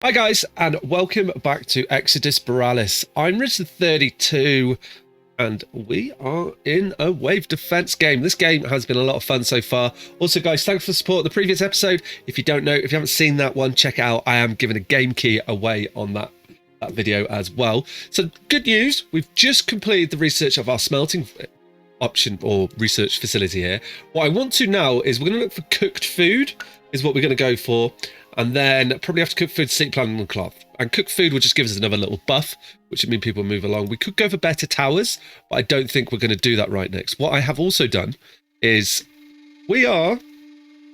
Hi guys, and welcome back to Exodus Borealis. I'm Richard32, and we are in a wave defense game. This game has been a lot of fun so far. Also guys, thanks for the support of the previous episode. If you don't know, if you haven't seen that one, check it out. I am giving a game key away on that video as well. So good news, we've just completed the research of our smelting option or research facility here. What I want to now is we're going to look for cooked food is what we're going to go for. And then probably have to cook food to seek planning and cloth. And cooked food will just give us another little buff, which would mean people move along. We could go for better towers, but I don't think we're going to do that right next. What I have also done is we are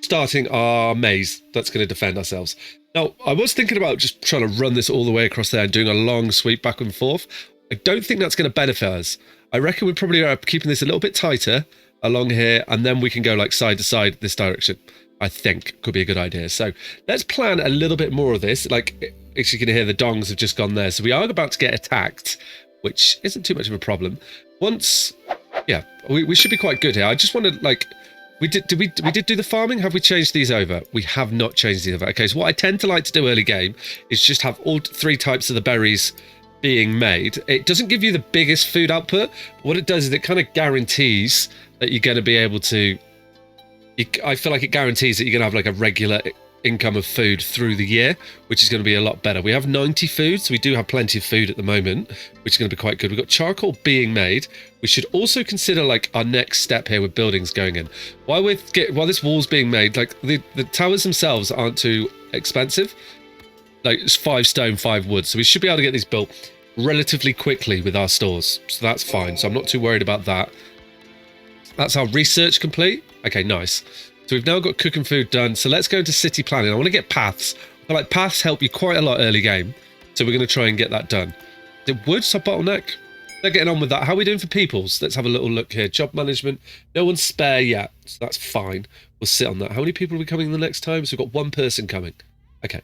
starting our maze that's going to defend ourselves. Now, I was thinking about just trying to run this all the way across there and doing a long sweep back and forth. I don't think that's going to benefit us. I reckon we probably are keeping this a little bit tighter along here, and then we can go like side to side this direction. I think could be a good idea. So let's plan a little bit more of this. Like, as you can hear, the dongs have just gone there. So we are about to get attacked, which isn't too much of a problem. Once, yeah, we should be quite good here. I just want to, like, we did do the farming? Have we changed these over? We have not changed these over. Okay, so what I tend to like to do early game is just have all three types of the berries being made. It doesn't give you the biggest food output, but what it does is it kind of guarantees that you're going to be able to, I feel like it guarantees that you're going to have like a regular income of food through the year, which is going to be a lot better. We have 90 food, so we do have plenty of food at the moment, which is going to be quite good. We've got charcoal being made. We should also consider like our next step here with buildings going in. While this wall's being made, like the towers themselves aren't too expensive. Like it's 5 stone, 5 wood, so we should be able to get these built relatively quickly with our stores. So that's fine. So I'm not too worried about that. That's our research complete. Okay, nice. So we've now got cooking food done. So let's go into city planning. I want to get paths. I feel like paths help you quite a lot early game. So we're going to try and get that done. The woods are bottleneck. They're getting on with that. How are we doing for peoples? Let's have a little look here. Job management. No one's spare yet. So that's fine. We'll sit on that. How many people are we coming the next time? So we've got 1 person coming. Okay.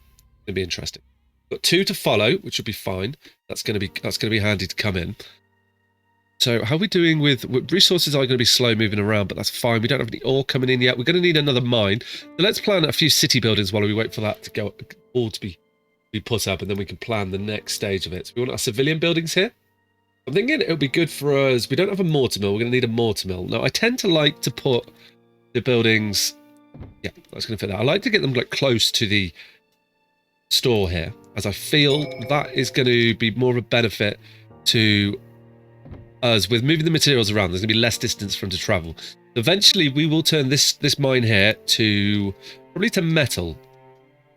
It'll be interesting. We've got 2 to follow, which will be fine. That's going to be handy to come in. So how are we doing with resources? Are going to be slow moving around, but that's fine. We don't have any ore coming in yet. We're going to need another mine. So let's plan a few city buildings while we wait for that to go all to be put up, and then we can plan the next stage of it. So we want our civilian buildings here. I'm thinking it would be good for us. We don't have a mortar mill. We're going to need a mortar mill. Now I tend to like to put the buildings. Yeah, that's going to fit that. I like to get them like close to the store here, as I feel that is going to be more of a benefit to us with moving the materials around. There's going to be less distance for them to travel. Eventually we will turn this mine here to probably to metal,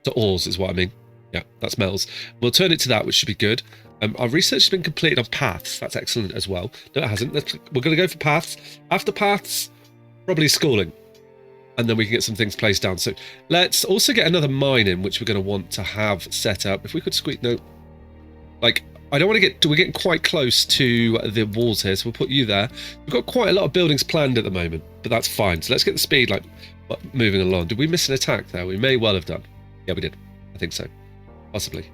to ores is what I mean. Yeah, that's metals. We'll turn it to that, which should be good. Our research has been completed on paths. That's excellent as well. No, it hasn't. We're going to go for paths. After paths, probably schooling, and then we can get some things placed down. So let's also get another mine in, which we're going to want to have set up. If we could squeak, no, like, I don't want to get, we're getting quite close to the walls here, so we'll put you there. We've got quite a lot of buildings planned at the moment, but that's fine. So let's get the speed like moving along. Did we miss an attack there? We may well have done. Yeah, we did. I think so. Possibly.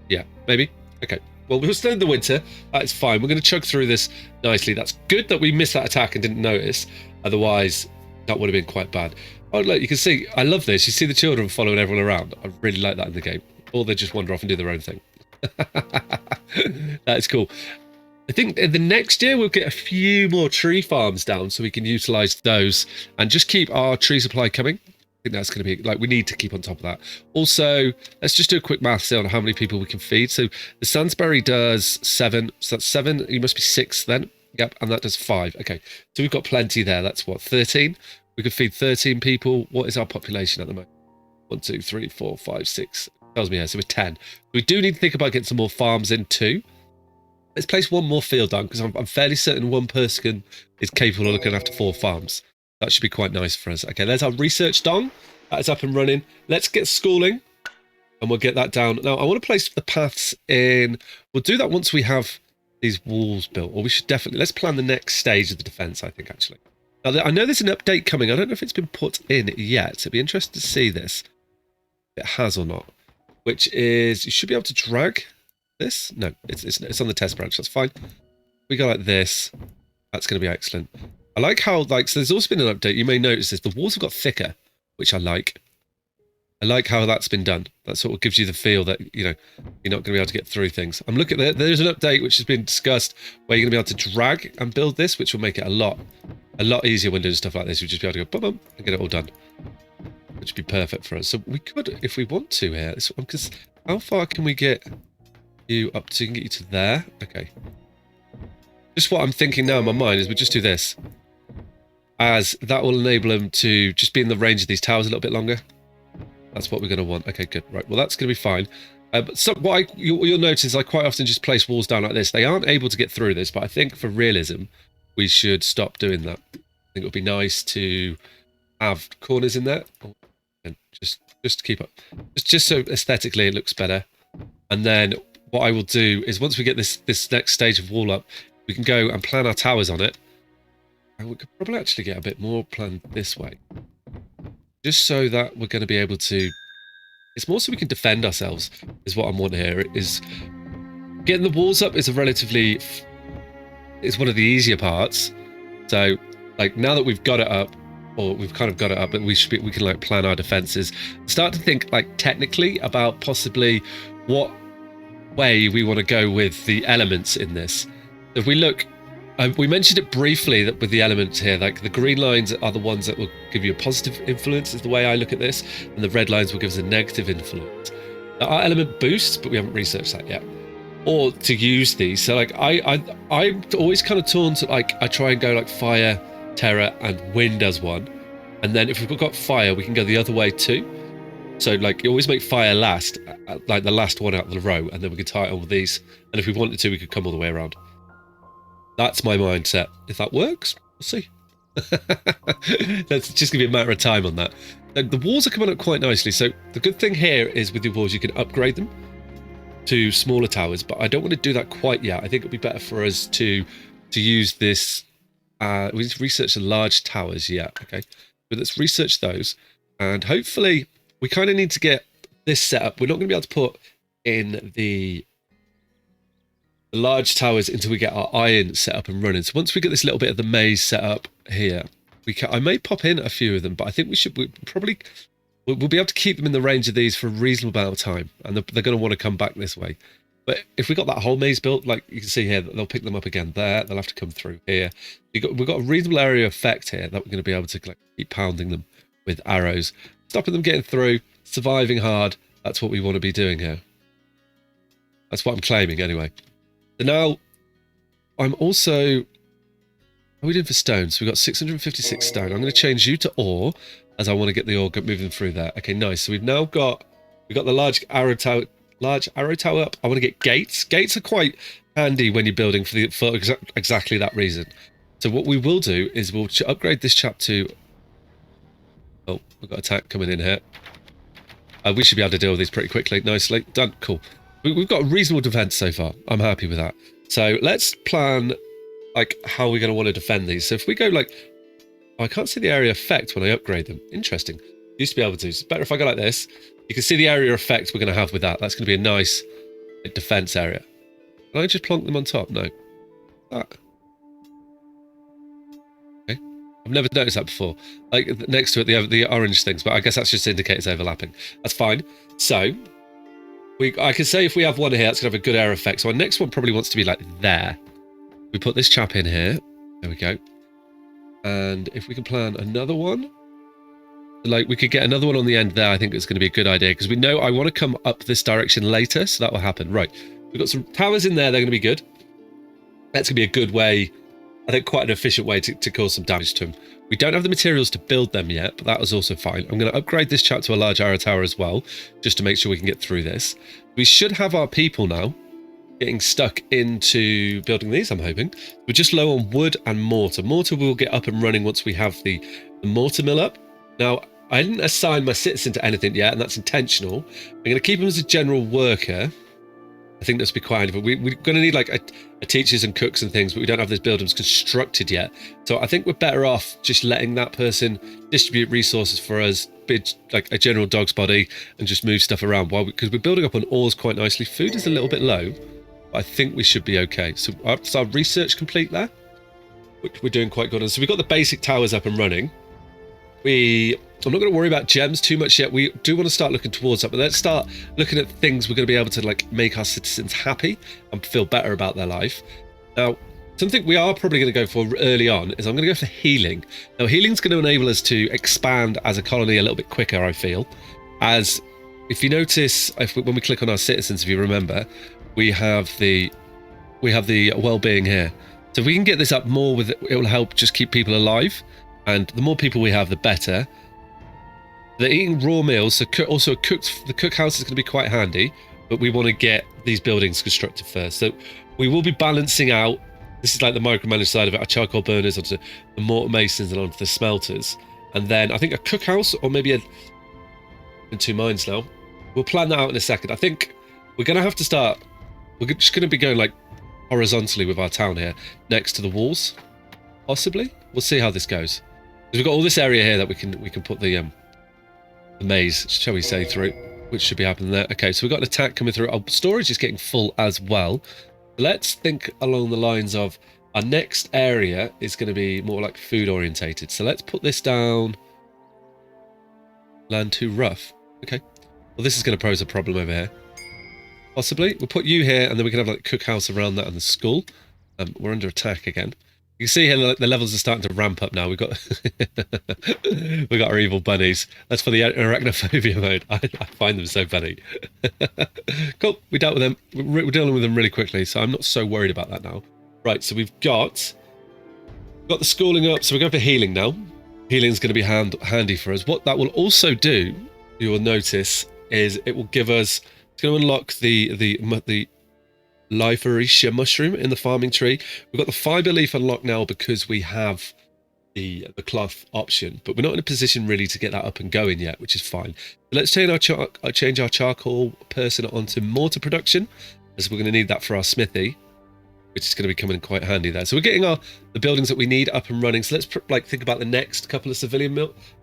Yeah, maybe. Okay. Well, we're still in the winter. That's fine. We're going to chug through this nicely. That's good that we missed that attack and didn't notice. Otherwise, that would have been quite bad. Oh, look, you can see, I love this. You see the children following everyone around. I really like that in the game. Or they just wander off and do their own thing. That's cool. I think in the next year we'll get a few more tree farms down so we can utilize those and just keep our tree supply coming. I think that's going to be like, we need to keep on top of that. Also, let's just do a quick math on how many people we can feed. So the Sansbury does 7, so that's 7. You must be 6 then. Yep, and that does 5. Okay, so we've got plenty there. That's what, 13? We could feed 13 people. What is our population at the moment? 1, 2, 3, 4, 5, 6. Tells me here, so we're 10. We do need to think about getting some more farms in too. Let's place 1 more field down, because I'm fairly certain 1 person is capable of looking after 4 farms. That should be quite nice for us. Okay, there's our research dong. That is up and running. Let's get schooling, and we'll get that down. Now, I want to place the paths in. We'll do that once we have these walls built, or we should definitely, let's plan the next stage of the defense, I think, actually. Now, I know there's an update coming. I don't know if it's been put in yet. It'd be interesting to see this, if it has or not. Which is, you should be able to drag this. No, it's on the test branch. That's fine. We go like this. That's going to be excellent. I like how, like, so there's also been an update. You may notice this. The walls have got thicker, which I like. I like how that's been done. That sort of gives you the feel that, you know, you're not going to be able to get through things. I'm looking at there's an update which has been discussed where you're going to be able to drag and build this, which will make it a lot easier when doing stuff like this. You'll just be able to go boom, boom, and get it all done, which would be perfect for us. So we could, if we want to here, because how far can we get you up to? Can get you to there. Okay. Just what I'm thinking now in my mind is we just do this, as that will enable them to just be in the range of these towers a little bit longer. That's what we're going to want. Okay, good. Right, well, that's going to be fine. But so what you'll notice, I quite often just place walls down like this. They aren't able to get through this, but I think for realism, we should stop doing that. I think it would be nice to have corners in there. And just keep up. Just so aesthetically it looks better. And then what I will do is once we get this next stage of wall up, we can go and plan our towers on it. And we could probably actually get a bit more planned this way. Just so that we're going to be able to... It's more so we can defend ourselves, is what I'm wanting here. Is getting the walls up is a relatively... It's one of the easier parts. So, like, now that we've got it up, or we've kind of got it up, but we can, like, plan our defenses. Start to think, like, technically about possibly what way we want to go with the elements in this. If we look... we mentioned it briefly that with the elements here, like the green lines are the ones that will give you a positive influence, is the way I look at this, and the red lines will give us a negative influence. There are element boosts, but we haven't researched that yet. Or to use these, so like I'm always kind of torn to, like, I try and go like fire, terror, and wind as one, and then if we've got fire, we can go the other way too. So like you always make fire last, like the last one out of the row, and then we can tie it on with these. And if we wanted to, we could come all the way around. That's my mindset. If that works, we'll see. That's just going to be a matter of time on that. The walls are coming up quite nicely. So the good thing here is with your walls, you can upgrade them to smaller towers, but I don't want to do that quite yet. I think it'd be better for us to use this. We need to research the large towers. Yeah, okay. But let's research those. And hopefully we kind of need to get this set up. We're not going to be able to put in the large towers until we get our iron set up and running. So once we get this little bit of the maze set up here, I may pop in a few of them, but I think we'll be able to keep them in the range of these for a reasonable amount of time, and they're going to want to come back this way. But if we got that whole maze built, like you can see here, they'll pick them up again there. They'll have to come through here. We've got a reasonable area of effect here that we're going to be able to, like, keep pounding them with arrows, stopping them getting through, surviving hard. That's what we want to be doing here. That's what I'm claiming anyway. So now, I'm also... What are we doing for stone? So we've got 656 stone. I'm going to change you to ore, as I want to get the ore moving through there. Okay, nice. So we've got the large arrow tower up. I want to get gates. Gates are quite handy when you're building for exactly that reason. So what we will do is we'll upgrade this chap to... Oh, we've got attack coming in here. We should be able to deal with these pretty quickly. Nicely done. Cool. We've got a reasonable defense so far. I'm happy with that. So let's plan, like, how we're going to want to defend these. So if we go like... Oh, I can't see the area effect when I upgrade them. Interesting. Used to be able to. It's better if I go like this. You can see the area effect we're going to have with that. That's going to be a nice defense area. Can I just plonk them on top? No. That. Okay. I've never noticed that before. Like, next to it, the orange things, but I guess that's just indicators overlapping. That's fine. So... I can say if we have one here, that's going to have a good area effect. So our next one probably wants to be like there. We put this chap in here. There we go. And if we can plan another one, like we could get another one on the end there, I think it's going to be a good idea, because we know I want to come up this direction later, so that will happen. Right. We've got some towers in there. They're going to be good. That's going to be a good way, I think quite an efficient way to cause some damage to them. We don't have the materials to build them yet, but that was also fine. I'm going to upgrade this chap to a large arrow tower as well, just to make sure we can get through this. We should have our people now getting stuck into building these, I'm hoping. We're just low on wood and mortar. Mortar will get up and running once we have the mortar mill up. Now, I didn't assign my citizen to anything yet, and that's intentional. I'm going to keep him as a general worker. I think that's be quite handy. But we're going to need like a teachers and cooks and things, but we don't have those buildings constructed yet. So I think we're better off just letting that person distribute resources for us, be like a general dog's body, and just move stuff around because we're building up on ores quite nicely. Food is a little bit low, but I think we should be okay. So our research complete there, which we're doing quite good on. So we've got the basic towers up and running. I'm not going to worry about gems too much yet. We do want to start looking towards that, but let's start looking at things we're going to be able to like make our citizens happy and feel better about their life. Now, something we are probably going to go for early on is I'm going to go for healing. Now, healing's going to enable us to expand as a colony a little bit quicker, I feel. As if you notice, when we click on our citizens, if you remember, we have the well-being here. So if we can get this up more, it will help just keep people alive. And the more people we have, the better. They're eating raw meals, so also the cookhouse is going to be quite handy, but we want to get these buildings constructed first. So we will be balancing out, this is like the micromanaged side of it, our charcoal burners onto the mortar masons and onto the smelters. And then I think a cookhouse, or maybe in two minds now. We'll plan that out in a second. I think we're going to have to start, we're just going to be going like horizontally with our town here, next to the walls, possibly. We'll see how this goes. Because we've got all this area here that we can put the maze, shall we say, through, which should be happening there. Okay, so we've got an attack coming through. Our storage is getting full as well. Let's think along the lines of our next area is going to be more like food orientated. So let's put this down. Land too rough. Okay. Well, this is going to pose a problem over here. Possibly. We'll put you here, and then we can have like cookhouse around that and the school. We're under attack again. You can see here the levels are starting to ramp up now. We've got we got our evil bunnies. That's for the arachnophobia mode. I find them so funny. Cool. We dealt with them. We're dealing with them really quickly, so I'm not so worried about that now. Right. So we've got the schooling up. So we're going for healing now. Healing is going to be handy for us. What that will also do, you will notice, is it will give us. It's going to unlock the Liferia mushroom in the farming tree. We've got the fiber leaf unlocked now because we have the cloth option, but we're not in a position really to get that up and going yet, which is fine. But let's change our charcoal person onto mortar production, as we're going to need that for our smithy, which is going to be coming in quite handy there. So we're getting the buildings that we need up and running. So let's think about the next couple of civilian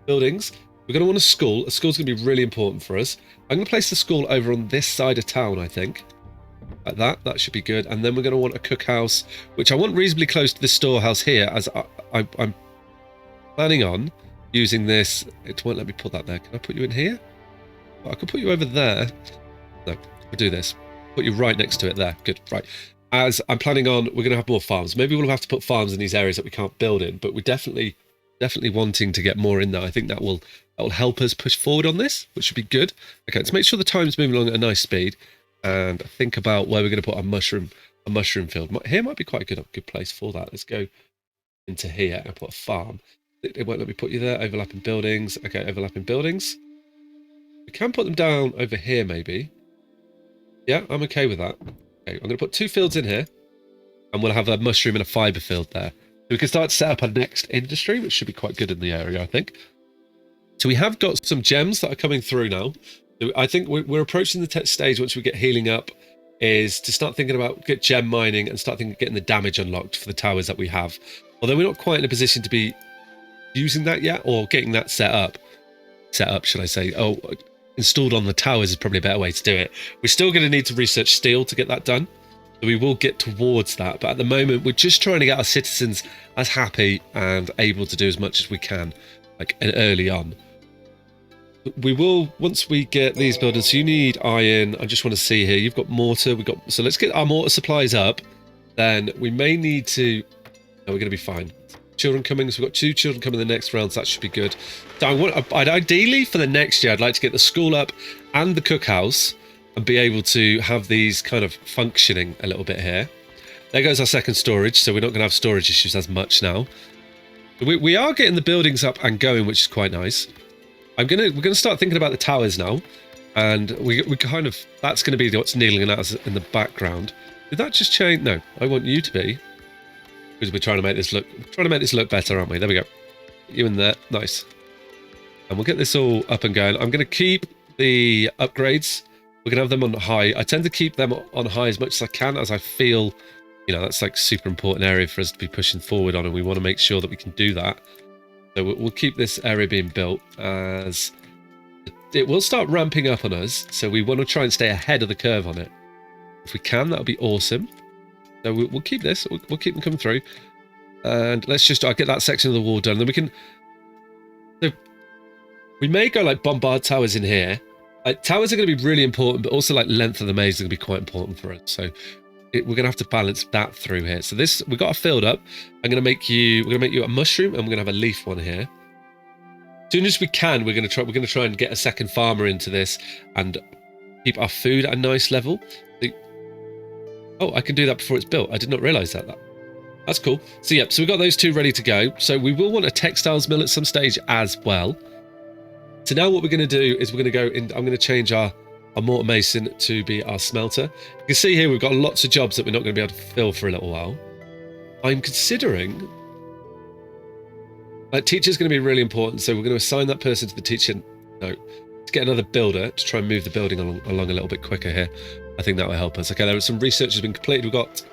buildings. We're going to want a school. A school's going to be really important for us. I'm going to place the school over on this side of town, I think. Like that should be good. And then we're going to want a cookhouse, which I want reasonably close to the storehouse here, as I'm planning on using this. It won't let me put that there. Can I put you in here? Well, I could put you over there. No, we'll do this. Put you right next to it there. Good. Right. As I'm planning on, we're going to have more farms. Maybe we'll have to put farms in these areas that we can't build in, but we're definitely wanting to get more in there. I think that will help us push forward on this, which should be good. Okay, let's make sure the time's moving along at a nice speed. And think about where we're going to put a mushroom field. Here might be quite a good place for that. Let's go into here and put a farm. It won't let me put you there. Overlapping buildings. Okay, overlapping buildings. We can put them down over here, maybe. Yeah, I'm okay with that. Okay, I'm going to put 2 fields in here, and we'll have a mushroom and a fiber field there. So we can start to set up our next industry, which should be quite good in the area, I think. So we have got some gems that are coming through now. I think we're approaching the stage once we get healing up, is to start thinking about gem mining and start thinking of getting the damage unlocked for the towers that we have. Although we're not quite in a position to be using that yet, or getting that set up, should I say. Oh, installed on the towers is probably a better way to do it. We're still going to need to research steel to get that done. So we will get towards that. But at the moment, we're just trying to get our citizens as happy and able to do as much as we can, like early on. We will, once we get these buildings, so you need iron. I just want to see here, you've got mortar, so let's get our mortar supplies up. Then we may need to, no, we're going to be fine. Children coming, so we've got 2 children coming in the next round, so that should be good. So I'd ideally, for the next year, I'd like to get the school up and the cookhouse and be able to have these kind of functioning a little bit here. There goes our second storage, so we're not going to have storage issues as much now. We are getting the buildings up and going, which is quite nice. We're gonna start thinking about the towers now, and we kind of, that's going to be what's kneeling at us in the background. Did that just change? No, I want you to be, because we're trying to make this look better, aren't we? There we go. You in there, nice. And we'll get this all up and going. I'm going to keep the upgrades. We're going to have them on high. I tend to keep them on high as much as I can, as I feel, that's like super important area for us to be pushing forward on, and we want to make sure that we can do that. So we'll keep this area being built, as it will start ramping up on us. So we want to try and stay ahead of the curve on it. If we can, that'll be awesome. So we'll keep this. We'll keep them coming through. And I'll get that section of the wall done. Then we can. So We may go like bombard towers in here. Like towers are going to be really important, but also like length of the maze is going to be quite important for us. So we're going to have to balance that through here. So this, we got a filled up. We're going to make you a mushroom, and we're going to have a leaf one here. As soon as we can, we're going to try and get a second farmer into this and keep our food at a nice level. Oh, I can do that before it's built. I did not realize that. That's cool. So yeah, so we've got those two ready to go. So we will want a textiles mill at some stage as well. So now what we're going to do is we're going to go in. I'm going to change our mortar mason to be our smelter. You can see here we've got lots of jobs that we're not going to be able to fill for a little while. I'm considering, like, teacher's going to be really important, so we're going to assign that person to the teacher. No, let's get another builder to try and move the building along a little bit quicker here. I think that will help us. Okay, there was some research has been completed. We've got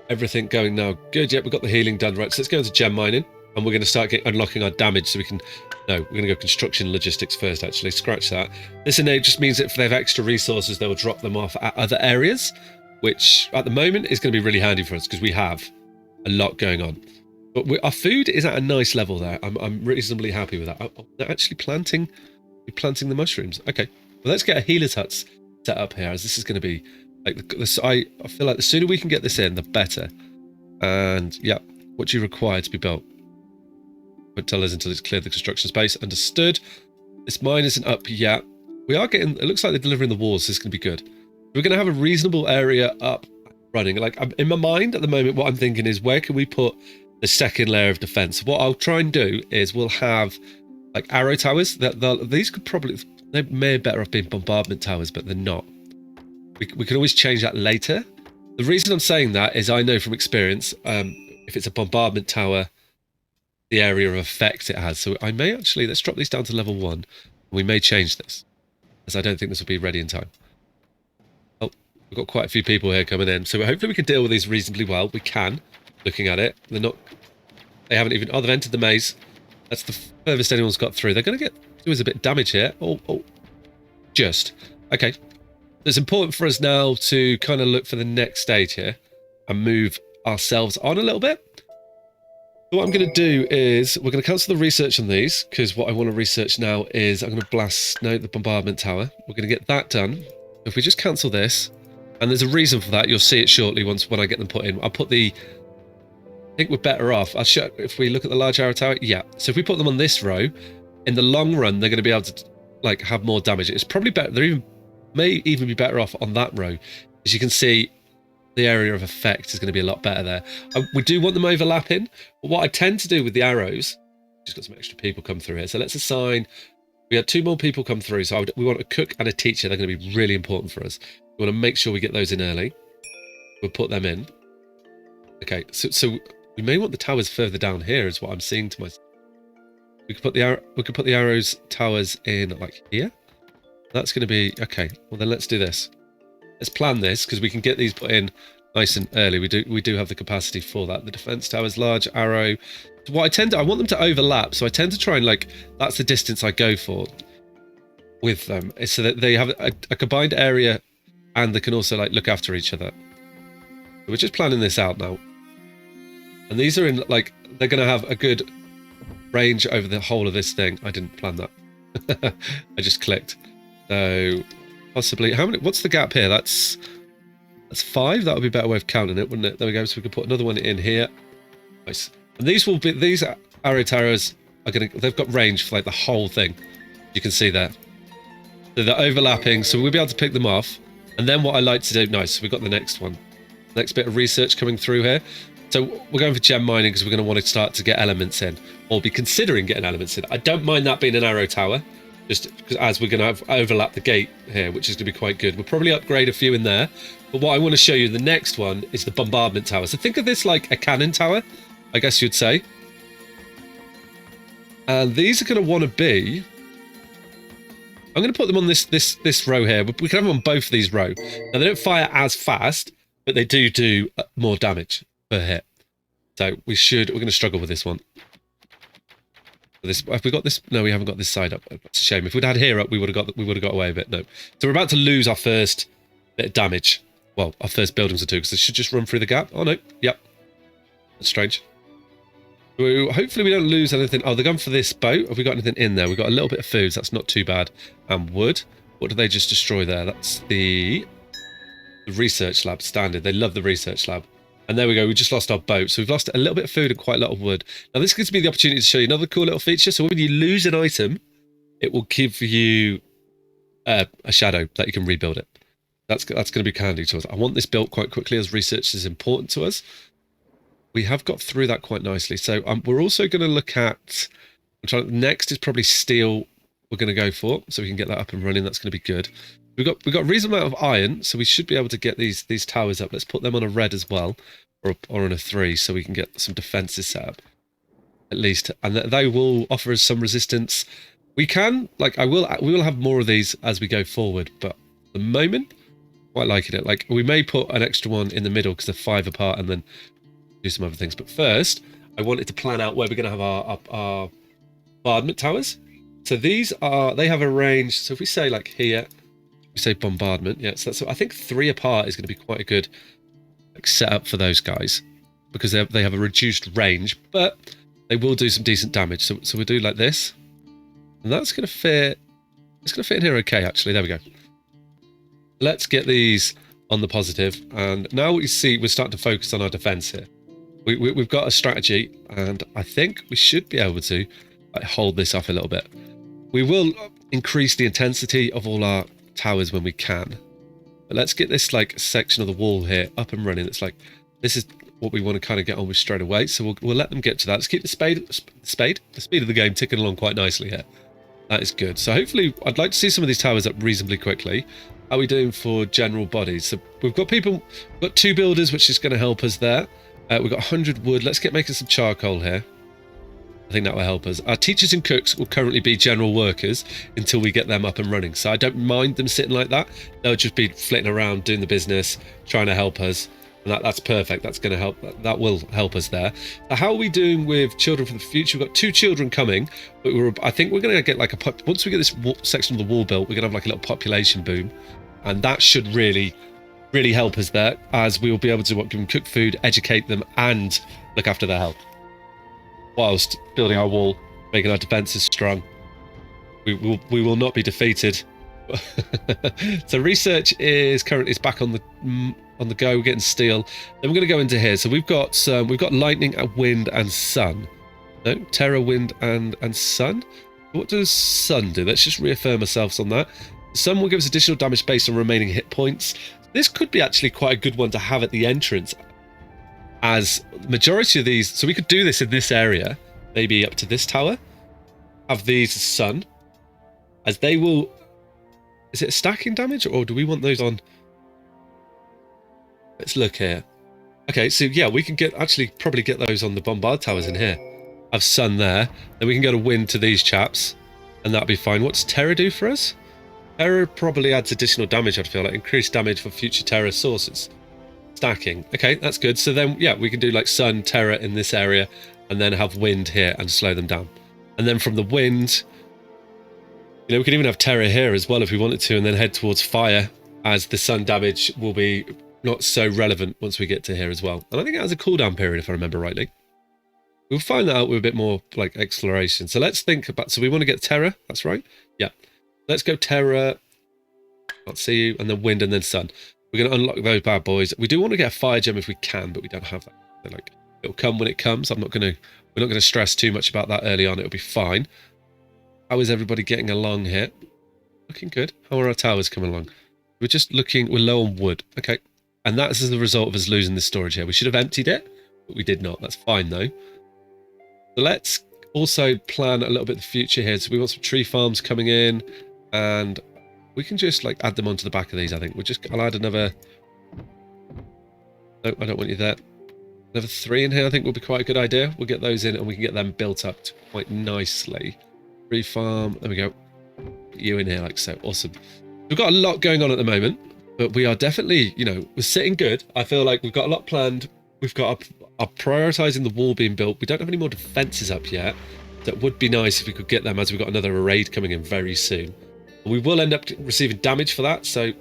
everything going now. Good. Yep, we've got the healing done. Right, so let's go into gem mining, and we're going to start unlocking our damage so we can. No, we're going to go construction logistics first, actually. Scratch that. This just means that if they have extra resources, they'll drop them off at other areas, which at the moment is going to be really handy for us because we have a lot going on. But our food is at a nice level there. I'm reasonably happy with that. They're actually planting the mushrooms. Okay, well, let's get a healer's hut set up here, as this is going to be like this. I feel like the sooner we can get this in, the better. And yeah, what do you require to be built? Won't tell us until it's cleared the construction space. Understood. This mine isn't up yet. We are getting, it looks like they're delivering the walls, so this is going to be good. We're going to have a reasonable area up running. Like, in my mind at the moment, what I'm thinking is, where can we put the second layer of defense? What I'll try and do is we'll have like arrow towers. These could probably, they may better off being bombardment towers, but they're not. We can always change that later. The reason I'm saying that is I know from experience, if it's a bombardment tower, the area of effect it has. So I may actually, let's drop these down to level 1. We may change this, as I don't think this will be ready in time. Oh, we've got quite a few people here coming in, so hopefully we can deal with these reasonably well. We can, looking at it. They haven't even, they've entered the maze. That's the furthest anyone's got through. They're going to do us a bit of damage here. Just. Okay. It's important for us now to kind of look for the next stage here and move ourselves on a little bit. What I'm going to do is we're going to cancel the research on these, because what I want to research now is I'm going to blast the bombardment tower. We're going to get that done. If we just cancel this, and there's a reason for that, you'll see it shortly when I get them put in. I think we're better off. If we look at the large arrow tower, yeah. So if we put them on this row, in the long run, they're going to be able to like have more damage. It's probably better. May even be better off on that row, as you can see. The area of effect is going to be a lot better there. We do want them overlapping, but what I tend to do with the arrows, just got some extra people come through here. So let's assign, we had 2 more people come through. So we want a cook and a teacher. They're going to be really important for us. We want to make sure we get those in early. We'll put them in. Okay, so we may want the towers further down here, is what I'm seeing to myself. We could put the arrows towers in like here. That's going to be okay. Well, then let's do this. Let's plan this, because we can get these put in nice and early. We do have the capacity for that. The defense towers, large arrow. What I want them to overlap, so I tend to try and that's the distance I go for with them, is so that they have a combined area and they can also look after each other. So we're just planning this out now, and these are in they're going to have a good range over the whole of this thing. I didn't plan that. I just clicked. So possibly, how many? What's the gap here? That's 5. That would be a better way of counting it, wouldn't it? There we go. So we can put another one in here. Nice. And these arrow towers are they've got range for the whole thing. You can see there. So they're overlapping, so we'll be able to pick them off. And then what I like to do, nice. We've got the next one. Next bit of research coming through here. So we're going for gem mining because we're going to want to start to get elements in, or be considering getting elements in. I don't mind that being an arrow tower, just because as we're going to overlap the gate here, which is going to be quite good. We'll probably upgrade a few in there. But what I want to show you, the next one, is the bombardment tower. So think of this like a cannon tower, I guess you'd say. And these are going to want to be... I'm going to put them on this row here. We can have them on both of these rows. Now, they don't fire as fast, but they do more damage per hit. So we're going to struggle with this one. Have we got this? No, we haven't got this side up. That's a shame. If we'd had here up, we would have got away with it. No. So we're about to lose our first bit of damage. Well, our first buildings or two, because they should just run through the gap. Oh no. Yep. That's strange. Hopefully we don't lose anything. Oh, they're going for this boat. Have we got anything in there? We've got a little bit of food, so that's not too bad. And wood. What did they just destroy there? That's the research lab standard. They love the research lab. And there we go. We just lost our boat. So we've lost a little bit of food and quite a lot of wood. Now this gives me the opportunity to show you another cool little feature. So when you lose an item, it will give you a shadow that you can rebuild it. That's going to be handy to us. I want this built quite quickly as research is important to us. We have got through that quite nicely. So we're also going to look at... next is probably steel we're going to go for. So we can get that up and running. That's going to be good. We've got a reasonable amount of iron, so we should be able to get these towers up. Let's put them on a red as well, or on a 3, so we can get some defenses set up, at least. And they will offer us some resistance. We can, like, we will have more of these as we go forward, but at the moment, quite liking it. Like, we may put an extra one in the middle because they're 5 apart, and then do some other things. But first, I wanted to plan out where we're going to have our bombardment towers. So these they have a range. So if we say like here, we say bombardment, yeah, so that's, I think 3 apart is going to be quite a good setup for those guys because they have a reduced range, but they will do some decent damage. So we'll do like this, and that's going to fit. It's going to fit in here okay, actually. There we go. Let's get these on the positive, and now we see we're starting to focus on our defense here. We've got a strategy, and I think we should be able to hold this off a little bit. We will increase the intensity of all our towers when we can, but let's get this like section of the wall here up and running. It's like this is what we want to kind of get on with straight away, so we'll let them get to that. Let's keep the speed of the game ticking along quite nicely here. That is good. So hopefully I'd like to see some of these towers up reasonably quickly. How are we doing for general bodies? So we've got 2 builders, which is going to help us there. We've got 100 wood. Let's get making some charcoal here. I think that will help us. Our teachers and cooks will currently be general workers until we get them up and running. So I don't mind them sitting like that. They'll just be flitting around doing the business, trying to help us. And that's perfect. That's going to help. That will help us there. So how are we doing with children for the future? We've got 2 children coming, but I think we're going to get like once we get this section of the wall built, we're going to have like a little population boom. And that should really help us there, as we will be able to give them cook food, educate them, and look after their health, whilst building our wall, making our defenses strong. We will not be defeated. So research is currently back on the go. We're getting steel. Then we're going to go into here. So we've got lightning, wind, and sun. No, terror, wind, and sun. What does sun do? Let's just reaffirm ourselves on that. Sun will give us additional damage based on remaining hit points. This could be actually quite a good one to have at the entrance, as the majority of these, so we could do this in this area, maybe up to this tower, have these as sun, as they will, is it stacking damage, or do we want those on? Let's look here. Okay, so yeah, we can probably get those on the bombard towers in here. Have sun there, then we can go to wind to these chaps, and that'll be fine. What's terror do for us? Terror probably adds additional damage, I'd feel like. Increased damage for future terror sources. Stacking. Okay, that's good. So then, yeah, we can do like sun, terror in this area, and then have wind here and slow them down. And then from the wind, we can even have terror here as well if we wanted to, and then head towards fire, as the sun damage will be not so relevant once we get to here as well. And I think it has a cooldown period, if I remember rightly. We'll find that out with a bit more like exploration. So let's think about, so we want to get terror, that's right? Yeah. Let's go terror, can't see you, and then wind, and then sun. We're going to unlock those bad boys. We do want to get a fire gem if we can, but we don't have that. So like, it'll come when it comes. We're not going to stress too much about that early on. It'll be fine. How is everybody getting along here? Looking good. How are our towers coming along? We're low on wood. Okay. And that's as a result of us losing this storage here. We should have emptied it, but we did not. That's fine though. So let's also plan a little bit of the future here. So we want some tree farms coming in, and we can just like add them onto the back of these. I think I'll add another. No, I don't want you there. Another 3 in here I think will be quite a good idea. We'll get those in and we can get them built up quite nicely. Tree farm, there we go. Put you in here like so. Awesome. We've got a lot going on at the moment, but we are definitely, we're sitting good. I feel like we've got a lot planned. We've got our prioritizing the wall being built. We don't have any more defenses up yet. That would be nice if we could get them, as we've got another raid coming in very soon. We will end up receiving damage for that, so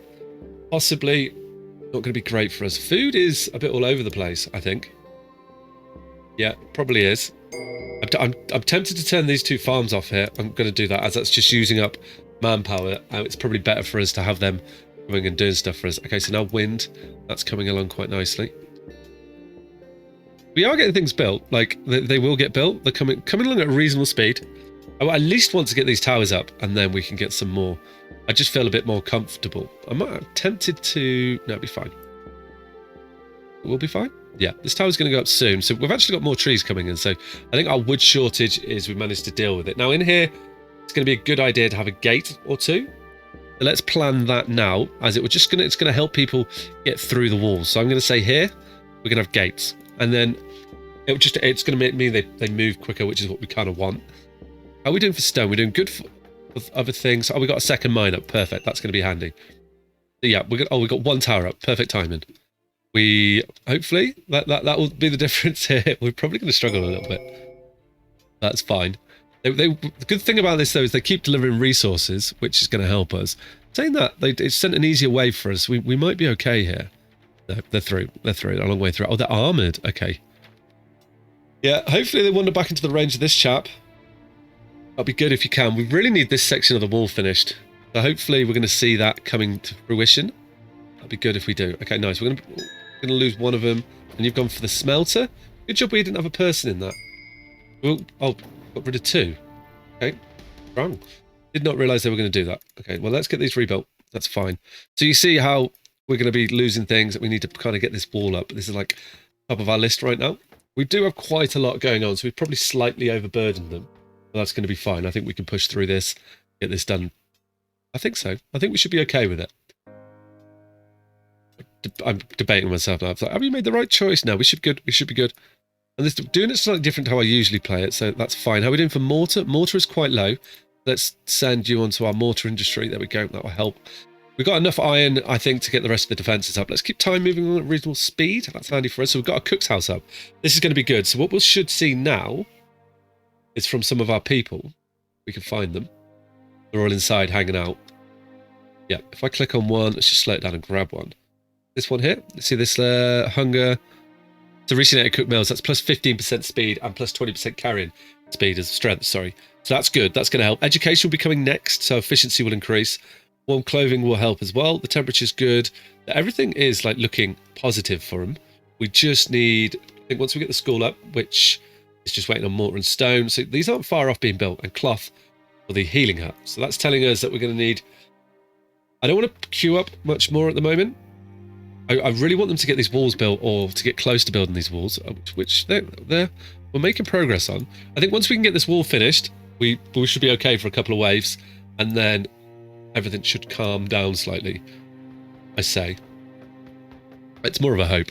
possibly not going to be great for us. Food is a bit all over the place, I think. Yeah, probably is. I'm tempted to turn these two farms off here. I'm going to do that, as that's just using up manpower. It's probably better for us to have them coming and doing stuff for us. Okay, so now wind, that's coming along quite nicely. We are getting things built. Like, they will get built. They're coming along at a reasonable speed. I at least want to get these towers up, and then we can get some more. I just feel a bit more comfortable. I'm tempted to... No, it'll be fine. We'll be fine. Yeah, this tower's going to go up soon. So we've actually got more trees coming in. So I think our wood shortage is we managed to deal with it. Now in here, it's going to be a good idea to have a gate or two. So let's plan that now, as it's going to help people get through the walls. So I'm going to say here, we're going to have gates. And then it's going to mean they move quicker, which is what we kind of want. How are we doing for stone? We're doing good for other things. Oh, we got a second mine up. Perfect. That's going to be handy. So yeah, we got one tower up. Perfect timing. Hopefully that will be the difference here. We're probably going to struggle a little bit. That's fine. The good thing about this though is they keep delivering resources, which is going to help us. Saying that, they sent an easier way for us. We might be okay here. No, they're through. They're through a long way through. Oh, they're armored. Okay. Yeah, hopefully they wander back into the range of this chap. That'll be good if you can. We really need this section of the wall finished. So hopefully we're going to see that coming to fruition. That'd be good if we do. Okay, nice. We're going to lose one of them. And you've gone for the smelter. Good job we didn't have a person in that. Oh, got rid of two. Okay, wrong. Did not realise they were going to do that. Okay, well, let's get these rebuilt. That's fine. So you see how we're going to be losing things that we need to kind of get this wall up. This is like top of our list right now. We do have quite a lot going on, so we've probably slightly overburdened them. But that's going to be fine. I think we can push through this, get this done. I think so. I think we should be okay with it. I'm debating myself now. I was like, have we made the right choice? No, we should be good. We should be good. And this doing it slightly different to how I usually play it, so that's fine. How are we doing for mortar? Mortar is quite low. Let's send you onto our mortar industry. There we go. That will help. We've got enough iron, I think, to get the rest of the defences up. Let's keep time moving on at reasonable speed. That's handy for us. So we've got a cook's house up. This is going to be good. So what we should see now is from some of our people. We can find them. They're all inside hanging out. Yeah, if I click on one, let's just slow it down and grab one. This one here. See this hunger. So recently cooked meals, that's plus 15% speed and plus 20% carrying speed as strength, sorry. So that's good. That's going to help. Education will be coming next, so efficiency will increase. Warm clothing will help as well. The temperature's good. Everything is like looking positive for them. We just need, I think once we get the school up, which is just waiting on mortar and stone. So these aren't far off being built, and cloth for the healing hut. So that's telling us that we're going to need, I don't want to queue up much more at the moment. I really want them to get these walls built, or to get close to building these walls, which we're making progress on. I think once we can get this wall finished, we should be okay for a couple of waves, and then everything should calm down slightly, I say. It's more of a hope.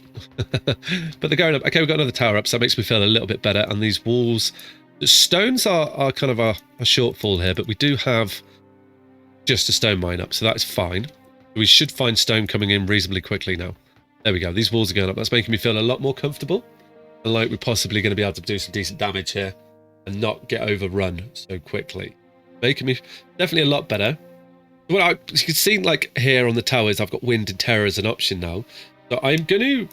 But they're going up. Okay, we've got another tower up, so that makes me feel a little bit better. And these walls, the stones are kind of a shortfall here, but we do have just a stone mine up, so that's fine. We should find stone coming in reasonably quickly now. There we go. These walls are going up. That's making me feel a lot more comfortable. And like we're possibly going to be able to do some decent damage here and not get overrun so quickly. Making me definitely a lot better. Well, you can see like here on the towers, I've got wind and terror as an option now. So I'm going to,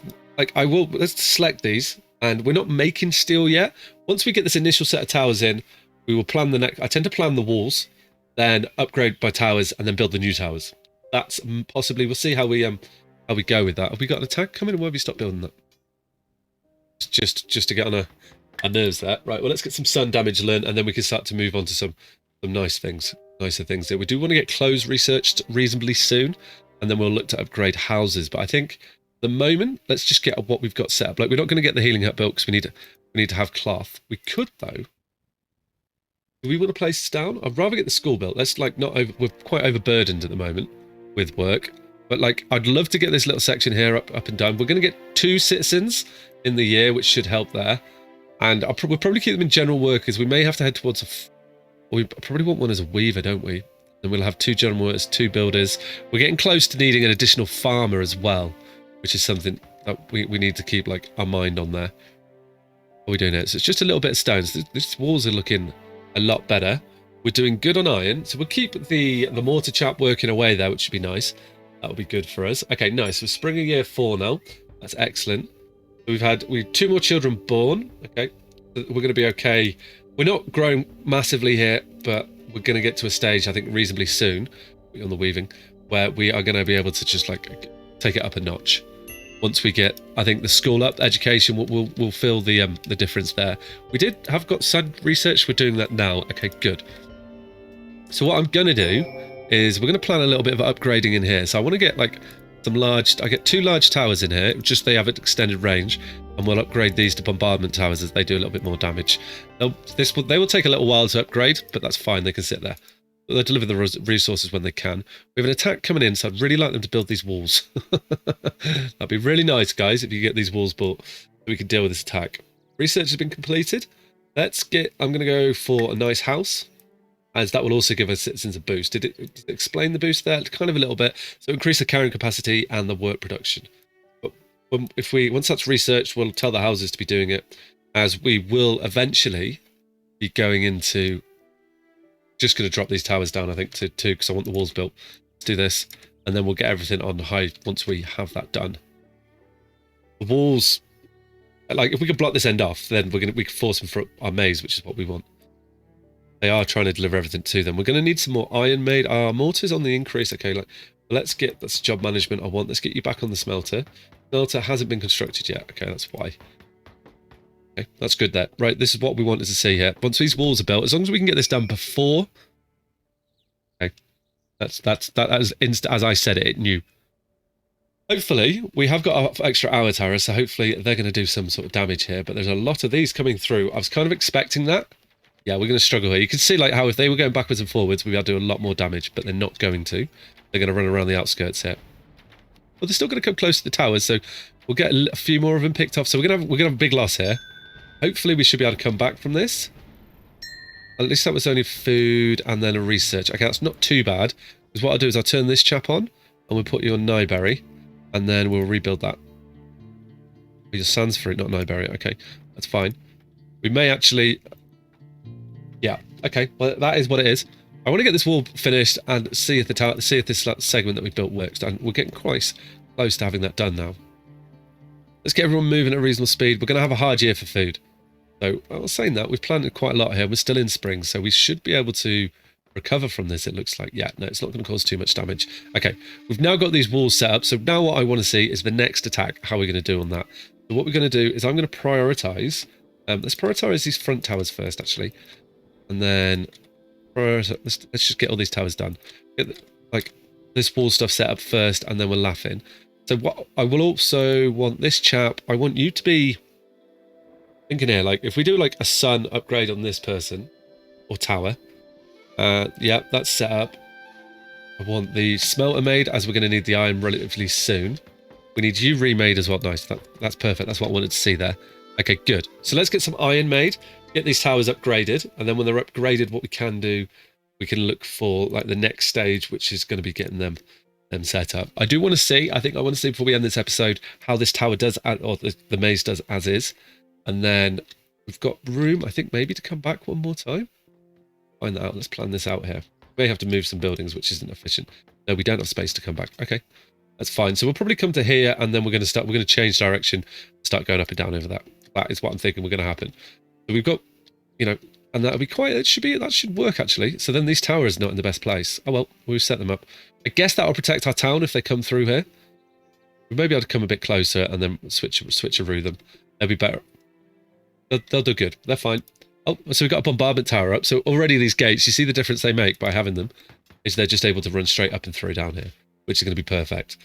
let's select these. And we're not making steel yet. Once we get this initial set of towers in, we will plan the next. I tend to plan the walls, then upgrade by towers, and then build the new towers. That's possibly, we'll see how we go with that. Have we got an attack coming, or why have we stopped building that? Just to get on our nerves there. Right, well, let's get some sun damage learned, and then we can start to move on to some nicer things there. We do want to get clothes researched reasonably soon, and then we'll look to upgrade houses. But I think at the moment, let's just get what we've got set up. Like, we're not going to get the healing hut built because we need to have cloth. We could though. Do we want to place this down? I'd rather get the school built. Let's we're quite overburdened at the moment with work, but like I'd love to get this little section here up and down. We're going to get 2 citizens in the year, which should help there, and we'll probably keep them in general workers. We may have to head towards we probably want one as a weaver, don't we? And we'll have 2 general workers, 2 builders. We're getting close to needing an additional farmer as well, which is something that we need to keep like our mind on there. What are we doing here? So it's just a little bit of stones. These walls are looking a lot better. We're doing good on iron, so we'll keep the mortar chap working away there, which should be nice. That'll be good for us. Okay, nice. We're spring of year 4 now. That's excellent. We've had 2 more children born. Okay, we're going to be okay. We're not growing massively here, but we're going to get to a stage, I think, reasonably soon on the weaving, where we are going to be able to just like take it up a notch. Once we get, I think, the school up, education will feel the difference there. We have got some research. We're doing that now. Okay, good. So what I'm going to do is we're going to plan a little bit of upgrading in here. So I want to get like some large, I get 2 large towers in here, just they have an extended range, and we'll upgrade these to bombardment towers as they do a little bit more damage. They will take a little while to upgrade, but that's fine, they can sit there. But they'll deliver the resources when they can. We have an attack coming in, so I'd really like them to build these walls. That'd be really nice, guys, if you get these walls built, so we can deal with this attack. Research has been completed. I'm going to go for a nice house, as that will also give our citizens a boost. Did it explain the boost there? Kind of a little bit. So increase the carrying capacity and the work production. But once that's researched, we'll tell the houses to be doing it, as we will eventually be going into just going to drop these towers down, I think, to 2, because I want the walls built. Let's do this, and then we'll get everything on high once we have that done. The walls, like, if we can block this end off, then we can force them for our maze, which is what we want. They are trying to deliver everything to them. We're going to need some more iron made. Our mortar's on the increase. Okay, that's job management I want. Let's get you back on the smelter. Smelter hasn't been constructed yet. Okay, that's why. Okay, that's good there. Right, this is what we wanted to see here. Once these walls are built, as long as we can get this done before. Okay, as I said it knew. Hopefully, we have got an extra hour tower, so hopefully they're going to do some sort of damage here. But there's a lot of these coming through. I was kind of expecting that. Yeah, we're going to struggle here. You can see like how if they were going backwards and forwards, we'd be able to do a lot more damage, but they're not going to. They're going to run around the outskirts here. But they're still going to come close to the towers, so we'll get a few more of them picked off. So we're going to have a big loss here. Hopefully we should be able to come back from this. At least that was only food and then a research. Okay, that's not too bad. Because what I'll do is I'll turn this chap on, and we'll put you on Nyberry, and then we'll rebuild that. Your sans fruit, not Nyberry. Okay, that's fine. We may actually... Yeah, okay, well, that is what it is. I want to get this wall finished and see if this segment that we built works. And we're getting quite close to having that done now. Let's get everyone moving at a reasonable speed. We're going to have a hard year for food. So, I was saying that, we've planted quite a lot here. We're still in spring, so we should be able to recover from this, it looks like. Yeah, no, it's not going to cause too much damage. Okay, we've now got these walls set up. So now what I want to see is the next attack, how we're going to do on that. So what we're going to do is I'm going to prioritise. Let's prioritise these front towers first, actually. And then let's just get all these towers done. Get like this wall stuff set up first, and then we're laughing. So what I will also want this chap. I want you to be thinking here. Like if we do like a sun upgrade on this person or tower, yeah, that's set up. I want the smelter made, as we're going to need the iron relatively soon. We need you remade as well. Nice. That's perfect. That's what I wanted to see there. Okay, good. So let's get some iron made. Get these towers upgraded, and then when they're upgraded, what we can do, we can look for like the next stage, which is going to be getting them set up. I do want to see, I think I want to see before we end this episode, how this tower does, or the maze does as is. And then we've got room, I think, maybe to come back one more time. Find that out. Let's plan this out here. We may have to move some buildings, which isn't efficient. No, we don't have space to come back. Okay, that's fine. So we'll probably come to here, and then we're going to change direction, start going up and down over that. That is what I'm thinking we're going to happen. So we've got, you know, and that'll be quite, that should work actually. So then these towers not in the best place. Oh well, we've set them up. I guess that'll protect our town if they come through here. We may be able to come a bit closer and then switcheroo them. They'll be better. They'll do good. They're fine. Oh, so we've got a bombardment tower up. So already these gates, you see the difference they make by having them, is they're just able to run straight up and through down here, which is going to be perfect.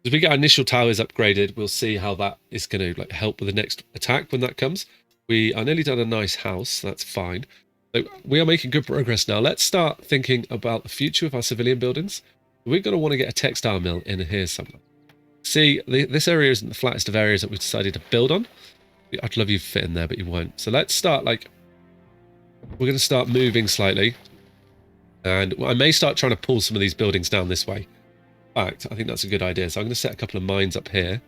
As we get our initial towers upgraded, we'll see how that is going to like help with the next attack when that comes. We are nearly done a nice house. So that's fine. So we are making good progress now. Let's start thinking about the future of our civilian buildings. We're going to want to get a textile mill in here somewhere. See, this area isn't the flattest of areas that we've decided to build on. I'd love you to fit in there, but you won't. So let's start like, we're going to start moving slightly. And I may start trying to pull some of these buildings down this way. In fact, I think that's a good idea. So I'm going to set a couple of mines up here.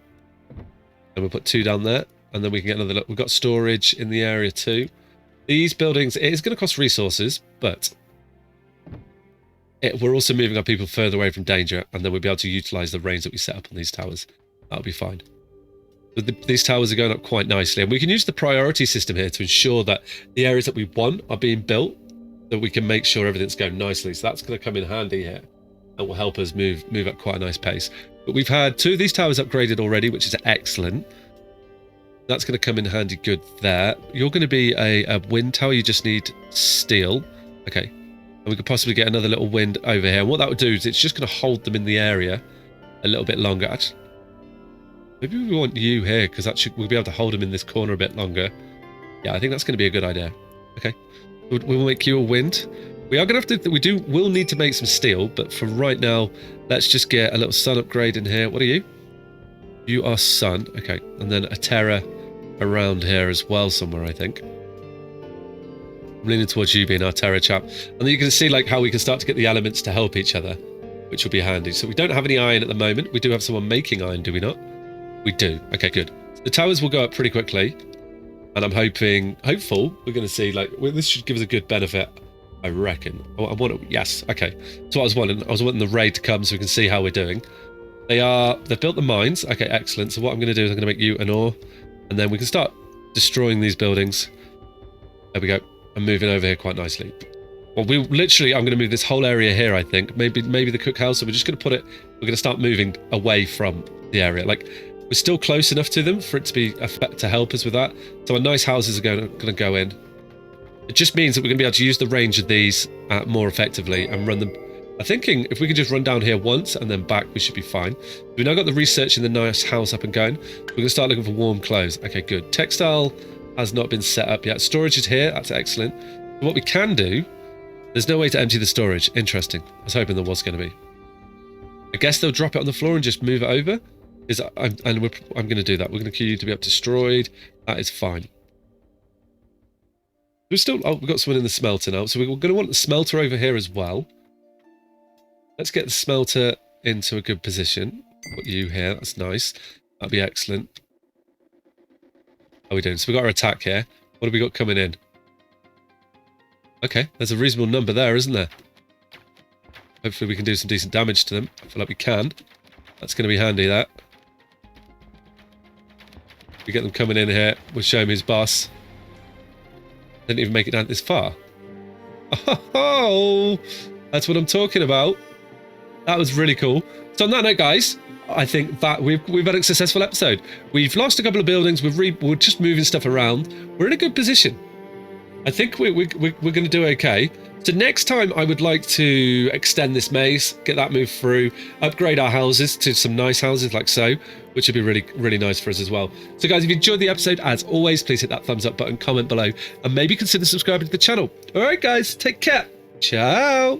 And we'll put 2 down there. And then we can get another look. We've got storage in the area too. These buildings, it is going to cost resources, but we're also moving our people further away from danger, and then we'll be able to utilize the range that we set up on these towers. That'll be fine. These towers are going up quite nicely, and we can use the priority system here to ensure that the areas that we want are being built, that we can make sure everything's going nicely. So that's going to come in handy here and will help us move at quite a nice pace. But we've had 2 of these towers upgraded already, which is excellent. That's going to come in handy good there. You're going to be a wind tower. You just need steel. Okay. And we could possibly get another little wind over here. And what that would do is it's just going to hold them in the area a little bit longer. Actually, maybe we want you here, because we'll be able to hold them in this corner a bit longer. Yeah, I think that's going to be a good idea. Okay. We'll make you a wind. We are going to have to... We'll need to make some steel, but for right now, let's just get a little sun upgrade in here. What are you? You are sun. Okay. And then a terra around here as well somewhere, I think. I'm leaning towards you being our terra chap. And then you can see like how we can start to get the elements to help each other, which will be handy. So we don't have any iron at the moment. We do have someone making iron, do we not? We do. Okay, good. So the towers will go up pretty quickly. And I'm hopeful, we're going to see, like, this should give us a good benefit, I reckon. Oh, I want it. Yes. Okay. So what I was wanting the raid to come so we can see how we're doing. They've built the mines. Okay, excellent. So what I'm going to do is I'm going to make you an ore, and then we can start destroying these buildings. There we go. I'm moving over here quite nicely. Well, I'm going to move this whole area here, I think. Maybe the cookhouse. So we're just going to we're going to start moving away from the area. Like, we're still close enough to them for it to help us with that. So our nice houses are going to go in. It just means that we're going to be able to use the range of these more effectively and run them. I'm thinking if we could just run down here once and then back, we should be fine. We've now got the research in the nice house up and going. We're going to start looking for warm clothes. Okay, good. Textile has not been set up yet. Storage is here. That's excellent. What we can do, there's no way to empty the storage. Interesting. I was hoping there was going to be. I guess they'll drop it on the floor and just move it over. I'm going to do that. We're going to queue you to be up destroyed. That is fine. We've got someone in the smelter now, so we're going to want the smelter over here as well. Let's get the smelter into a good position. Put you here. That's nice. That'd be excellent. How are we doing? So we've got our attack here. What have we got coming in? Okay, there's a reasonable number there, isn't there? Hopefully we can do some decent damage to them. I feel like we can. That's going to be handy, that. We get them coming in here. We'll show him his boss. Didn't even make it down this far. Oh, that's what I'm talking about. That was really cool. So on that note, guys, I think that we've had a successful episode. We've lost a couple of buildings. We're just moving stuff around. We're in a good position. I think we're going to do okay. So next time I would like to extend this maze, get that moved through, upgrade our houses to some nice houses like so, which would be really, really nice for us as well. So guys, if you enjoyed the episode, as always, please hit that thumbs up button, comment below, and maybe consider subscribing to the channel. All right, guys, take care. Ciao.